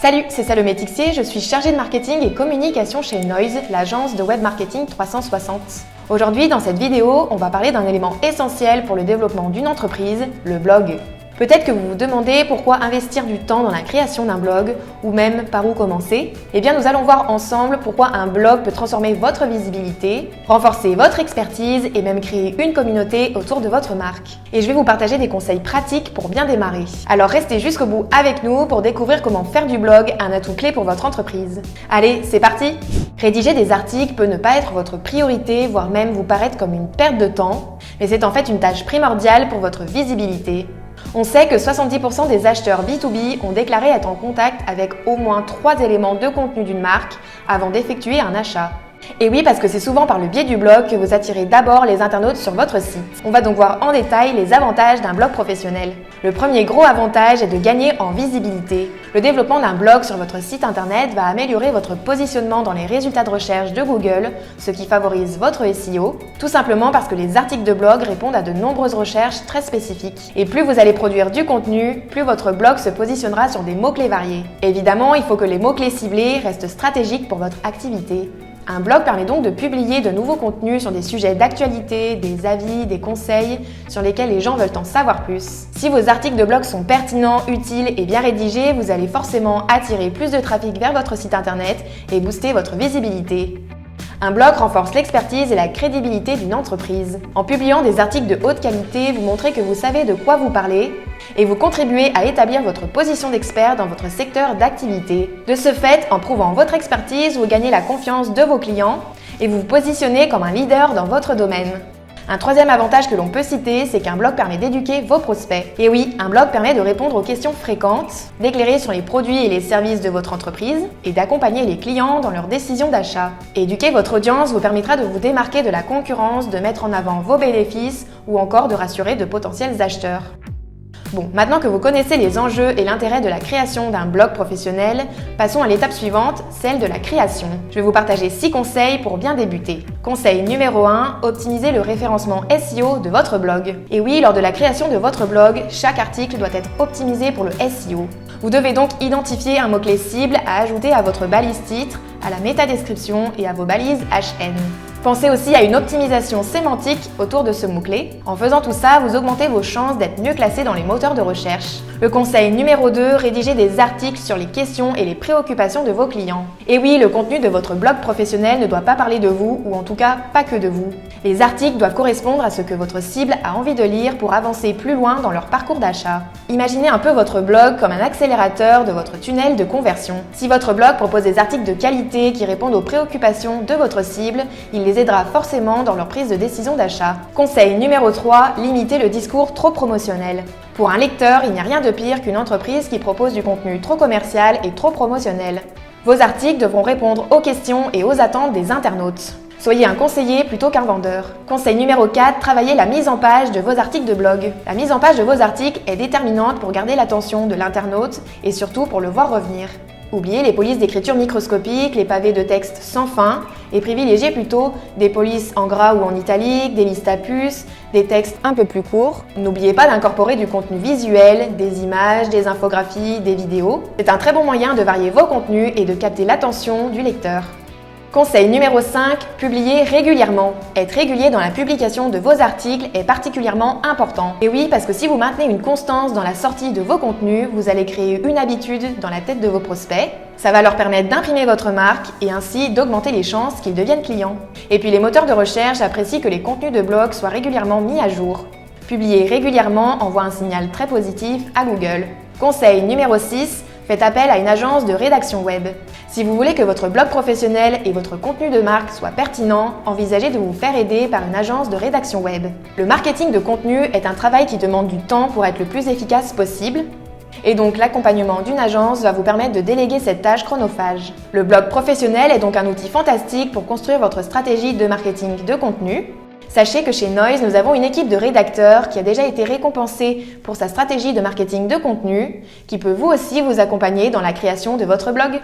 Salut, c'est Salomé Tixier, je suis chargée de marketing et communication chez Noise, l'agence de web marketing 360. Aujourd'hui, dans cette vidéo, on va parler d'un élément essentiel pour le développement d'une entreprise, le blog. Peut-être que vous vous demandez pourquoi investir du temps dans la création d'un blog, ou même par où commencer. Eh bien, nous allons voir ensemble pourquoi un blog peut transformer votre visibilité, renforcer votre expertise et même créer une communauté autour de votre marque. Et je vais vous partager des conseils pratiques pour bien démarrer. Alors restez jusqu'au bout avec nous pour découvrir comment faire du blog un atout clé pour votre entreprise. Allez, c'est parti! Rédiger des articles peut ne pas être votre priorité, voire même vous paraître comme une perte de temps, mais c'est en fait une tâche primordiale pour votre visibilité. On sait que 70% des acheteurs B2B ont déclaré être en contact avec au moins 3 éléments de contenu d'une marque avant d'effectuer un achat. Et oui, parce que c'est souvent par le biais du blog que vous attirez d'abord les internautes sur votre site. On va donc voir en détail les avantages d'un blog professionnel. Le premier gros avantage est de gagner en visibilité. Le développement d'un blog sur votre site internet va améliorer votre positionnement dans les résultats de recherche de Google, ce qui favorise votre SEO, tout simplement parce que les articles de blog répondent à de nombreuses recherches très spécifiques. Et plus vous allez produire du contenu, plus votre blog se positionnera sur des mots-clés variés. Évidemment, il faut que les mots-clés ciblés restent stratégiques pour votre activité. Un blog permet donc de publier de nouveaux contenus sur des sujets d'actualité, des avis, des conseils sur lesquels les gens veulent en savoir plus. Si vos articles de blog sont pertinents, utiles et bien rédigés, vous allez forcément attirer plus de trafic vers votre site internet et booster votre visibilité. Un blog renforce l'expertise et la crédibilité d'une entreprise. En publiant des articles de haute qualité, vous montrez que vous savez de quoi vous parlez et vous contribuez à établir votre position d'expert dans votre secteur d'activité. De ce fait, en prouvant votre expertise, vous gagnez la confiance de vos clients et vous vous positionnez comme un leader dans votre domaine. Un troisième avantage que l'on peut citer, c'est qu'un blog permet d'éduquer vos prospects. Et oui, un blog permet de répondre aux questions fréquentes, d'éclairer sur les produits et les services de votre entreprise et d'accompagner les clients dans leurs décisions d'achat. Éduquer votre audience vous permettra de vous démarquer de la concurrence, de mettre en avant vos bénéfices ou encore de rassurer de potentiels acheteurs. Bon, maintenant que vous connaissez les enjeux et l'intérêt de la création d'un blog professionnel, passons à l'étape suivante, celle de la création. Je vais vous partager 6 conseils pour bien débuter. Conseil numéro 1, optimisez le référencement SEO de votre blog. Et oui, lors de la création de votre blog, chaque article doit être optimisé pour le SEO. Vous devez donc identifier un mot-clé cible à ajouter à votre balise titre, à la métadescription et à vos balises HN. Pensez aussi à une optimisation sémantique autour de ce mot-clé. En faisant tout ça, vous augmentez vos chances d'être mieux classé dans les moteurs de recherche. Le conseil numéro 2, rédigez des articles sur les questions et les préoccupations de vos clients. Et oui, le contenu de votre blog professionnel ne doit pas parler de vous, ou en tout cas pas que de vous. Les articles doivent correspondre à ce que votre cible a envie de lire pour avancer plus loin dans leur parcours d'achat. Imaginez un peu votre blog comme un accélérateur de votre tunnel de conversion. Si votre blog propose des articles de qualité qui répondent aux préoccupations de votre cible, il les aidera forcément dans leur prise de décision d'achat. Conseil numéro 3, limitez le discours trop promotionnel. Pour un lecteur, il n'y a rien de pire qu'une entreprise qui propose du contenu trop commercial et trop promotionnel. Vos articles devront répondre aux questions et aux attentes des internautes. Soyez un conseiller plutôt qu'un vendeur. Conseil numéro 4, travaillez la mise en page de vos articles de blog. La mise en page de vos articles est déterminante pour garder l'attention de l'internaute et surtout pour le voir revenir. Oubliez les polices d'écriture microscopiques, les pavés de texte sans fin et privilégiez plutôt des polices en gras ou en italique, des listes à puces, des textes un peu plus courts. N'oubliez pas d'incorporer du contenu visuel, des images, des infographies, des vidéos. C'est un très bon moyen de varier vos contenus et de capter l'attention du lecteur. Conseil numéro 5, publiez régulièrement. Être régulier dans la publication de vos articles est particulièrement important. Et oui, parce que si vous maintenez une constance dans la sortie de vos contenus, vous allez créer une habitude dans la tête de vos prospects. Ça va leur permettre d'imprimer votre marque et ainsi d'augmenter les chances qu'ils deviennent clients. Et puis les moteurs de recherche apprécient que les contenus de blog soient régulièrement mis à jour. Publier régulièrement envoie un signal très positif à Google. Conseil numéro 6, faites appel à une agence de rédaction web. Si vous voulez que votre blog professionnel et votre contenu de marque soient pertinents, envisagez de vous faire aider par une agence de rédaction web. Le marketing de contenu est un travail qui demande du temps pour être le plus efficace possible. Et donc l'accompagnement d'une agence va vous permettre de déléguer cette tâche chronophage. Le blog professionnel est donc un outil fantastique pour construire votre stratégie de marketing de contenu. Sachez que chez Noise, nous avons une équipe de rédacteurs qui a déjà été récompensée pour sa stratégie de marketing de contenu, qui peut vous aussi vous accompagner dans la création de votre blog.